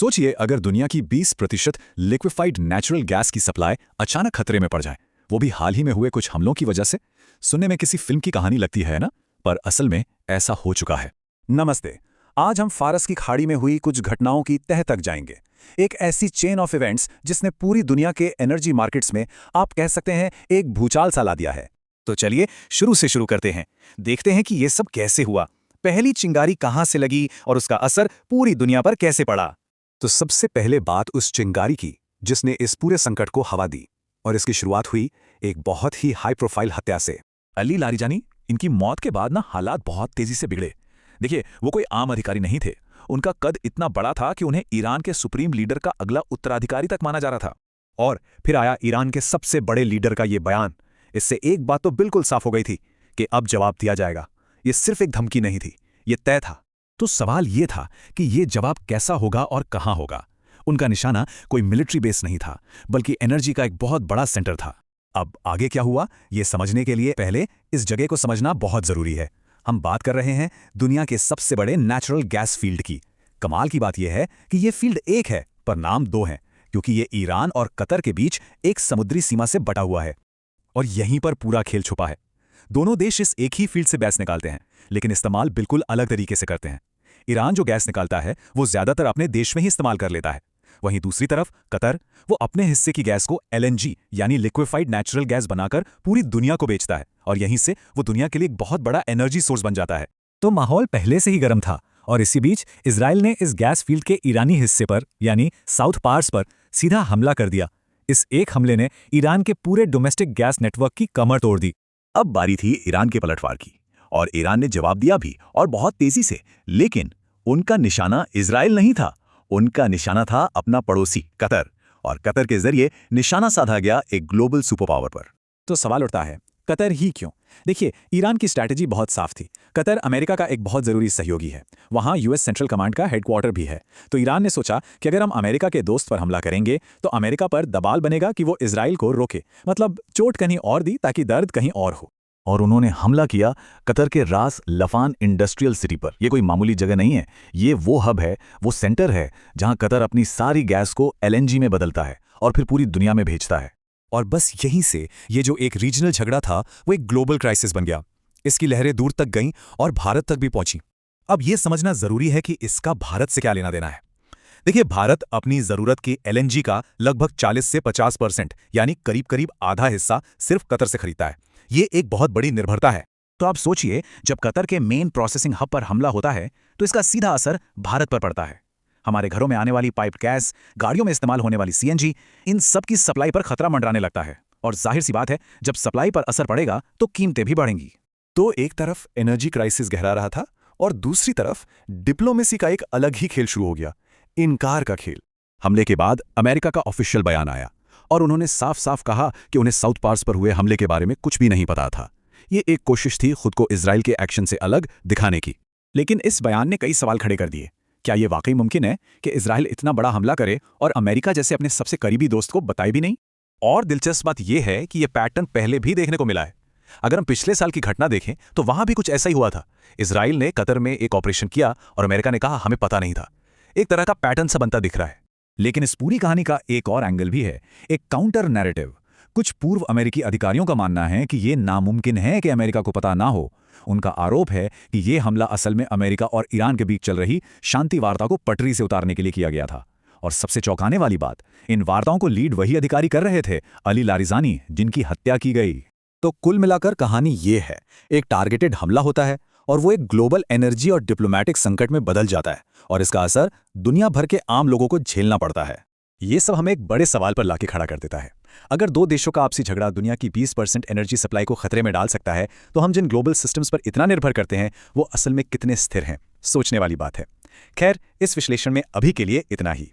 सोचिए अगर दुनिया की 20% लिक्विफाइड नेचुरल गैस की सप्लाई अचानक खतरे में पड़ जाए, वो भी हाल ही में हुए कुछ हमलों की वजह से। सुनने में किसी फिल्म की कहानी लगती है ना, पर असल में ऐसा हो चुका है। नमस्ते। आज हम फारस की खाड़ी में हुई कुछ घटनाओं की तह तक जाएंगे। एक ऐसी चेन ऑफ इवेंट्स जिसने पूरी दुनिया के एनर्जी मार्केट्स में, आप कह सकते हैं, एक भूचाल सा ला दिया है। तो चलिए शुरू से शुरू करते हैं, देखते हैं कि ये सब कैसे हुआ, पहली चिंगारी कहां से लगी और उसका असर पूरी दुनिया पर कैसे पड़ा। तो सबसे पहले बात उस चिंगारी की जिसने इस पूरे संकट को हवा दी, और इसकी शुरुआत हुई एक बहुत ही हाई प्रोफाइल हत्या से। अली लारिजानी, इनकी मौत के बाद ना हालात बहुत तेजी से बिगड़े। देखिए, वो कोई आम अधिकारी नहीं थे। उनका कद इतना बड़ा था कि उन्हें ईरान के सुप्रीम लीडर का अगला उत्तराधिकारी तक माना जा रहा था। और फिर आया ईरान के सबसे बड़े लीडर का ये बयान। इससे एक बात तो बिल्कुल साफ हो गई थी कि अब जवाब दिया जाएगा। ये सिर्फ एक धमकी नहीं थी, ये तय था। तो सवाल ये था कि ये जवाब कैसा होगा और कहाँ होगा। उनका निशाना कोई मिलिट्री बेस नहीं था, बल्कि एनर्जी का एक बहुत बड़ा सेंटर था। अब आगे क्या हुआ, ये समझने के लिए पहले इस जगह को समझना बहुत जरूरी है। हम बात कर रहे हैं दुनिया के सबसे बड़े नेचुरल गैस फील्ड की। कमाल की बात यह है कि ये फील्ड एक है, पर नाम दो हैं, क्योंकि ये ईरान और कतर के बीच एक समुद्री सीमा से बटा हुआ है। और यहीं पर पूरा खेल छुपा है। दोनों देश इस एक ही फील्ड से गैस निकालते हैं, लेकिन इस्तेमाल बिल्कुल अलग तरीके से करते हैं। ईरान जो गैस निकालता है वो ज्यादातर अपने देश में ही इस्तेमाल कर लेता है। वहीं दूसरी तरफ कतर, वो अपने हिस्से की गैस को LNG यानी लिक्विफाइड नेचुरल गैस बनाकर पूरी दुनिया को बेचता है, और यहीं से वो दुनिया के लिए एक बहुत बड़ा एनर्जी सोर्स बन जाता है। तो माहौल पहले से ही गर्म था, और इसी बीच इजराइल ने इस गैस फील्ड के ईरानी हिस्से पर यानी साउथ पार्स पर सीधा हमला कर दिया। इस एक हमले ने ईरान के पूरे डोमेस्टिक गैस नेटवर्क की कमर तोड़ दी। अब बारी थी ईरान के पलटवार की, और ईरान ने जवाब दिया भी, और बहुत तेजी से। लेकिन उनका निशाना इजराइल नहीं था, उनका निशाना था अपना पड़ोसी कतर, और कतर के जरिए निशाना साधा गया एक ग्लोबल सुपर पावर पर। तो सवाल उठता है, कतर ही क्यों? देखिए, ईरान की स्ट्रैटेजी बहुत साफ थी। कतर अमेरिका का एक बहुत जरूरी सहयोगी है, वहां US सेंट्रल कमांड का हेडक्वार्टर भी है। तो ईरान ने सोचा कि अगर हम अमेरिका के दोस्त पर हमला करेंगे तो अमेरिका पर दबाव बनेगा कि वो इजराइल को रोके, मतलब चोट कहीं और दी ताकि दर्द कहीं और हो। और उन्होंने हमला किया कतर के रास लफान इंडस्ट्रियल सिटी पर। यह कोई मामूली जगह नहीं है, ये वो हब है, वो सेंटर है जहां कतर अपनी सारी गैस को LNG में बदलता है और फिर पूरी दुनिया में भेजता है। और बस यहीं से ये जो एक रीजनल झगड़ा था वो एक ग्लोबल क्राइसिस बन गया। इसकी लहरें दूर तक गईं और भारत तक भी पहुंची। अब यह समझना जरूरी है कि इसका भारत से क्या लेना देना है। देखिए, भारत अपनी जरूरत की LNG का लगभग 40 से 50% यानी करीब करीब आधा हिस्सा सिर्फ कतर से खरीदता है। ये एक बहुत बड़ी निर्भरता है। तो आप सोचिए, जब कतर के मेन प्रोसेसिंग हब पर हमला होता है तो इसका सीधा असर भारत पर पड़ता है। हमारे घरों में आने वाली पाइप्ड गैस, गाड़ियों में इस्तेमाल होने वाली CNG, इन सब की सप्लाई पर खतरा मंडराने लगता है। और जाहिर सी बात है, जब सप्लाई पर असर पड़ेगा तो कीमतें भी बढ़ेंगी। तो एक तरफ एनर्जी क्राइसिस गहरा रहा था, और दूसरी तरफ डिप्लोमेसी का एक अलग ही खेल शुरू हो गया, इनकार का खेल। हमले के बाद अमेरिका का ऑफिशियल बयान आया, और उन्होंने साफ साफ कहा कि उन्हें साउथ पार्स पर हुए हमले के बारे में कुछ भी नहीं पता था। ये एक कोशिश थी खुद को इजराइल के एक्शन से अलग दिखाने की। लेकिन इस बयान ने कई सवाल खड़े कर दिए। क्या ये वाकई मुमकिन है कि इजराइल इतना बड़ा हमला करे और अमेरिका जैसे अपने सबसे करीबी दोस्त को बताए भी नहीं? और दिलचस्प बात यह है कि यह पैटर्न पहले भी देखने को मिला है। अगर हम पिछले साल की घटना देखें तो वहां भी कुछ ऐसा ही हुआ था। इजराइल ने कतर में एक ऑपरेशन किया और अमेरिका ने कहा हमें पता नहीं था। एक तरह का पैटर्न सा बनता दिख रहा है। लेकिन इस पूरी कहानी का एक और एंगल भी है, एक काउंटर नैरेटिव। कुछ पूर्व अमेरिकी अधिकारियों का मानना है कि यह नामुमकिन है कि अमेरिका को पता ना हो। उनका आरोप है कि यह हमला असल में अमेरिका और ईरान के बीच चल रही शांति वार्ता को पटरी से उतारने के लिए किया गया था। और सबसे चौंकाने वाली बात, इन वार्ताओं को लीड वही अधिकारी कर रहे थे, अली लारिजानी, जिनकी हत्या की गई। तो कुल मिलाकर कहानी ये है, एक टारगेटेड हमला होता है और वो एक ग्लोबल एनर्जी और डिप्लोमेटिक संकट में बदल जाता है, और इसका असर दुनिया भर के आम लोगों को झेलना पड़ता है। ये सब हमें एक बड़े सवाल पर लाके खड़ा कर देता है। अगर दो देशों का आपसी झगड़ा दुनिया की 20% एनर्जी सप्लाई को खतरे में डाल सकता है, तो हम जिन ग्लोबल सिस्टम्स पर इतना निर्भर करते हैं वो असल में कितने स्थिर हैं? सोचने वाली बात है। खैर, इस विश्लेषण में अभी के लिए इतना ही।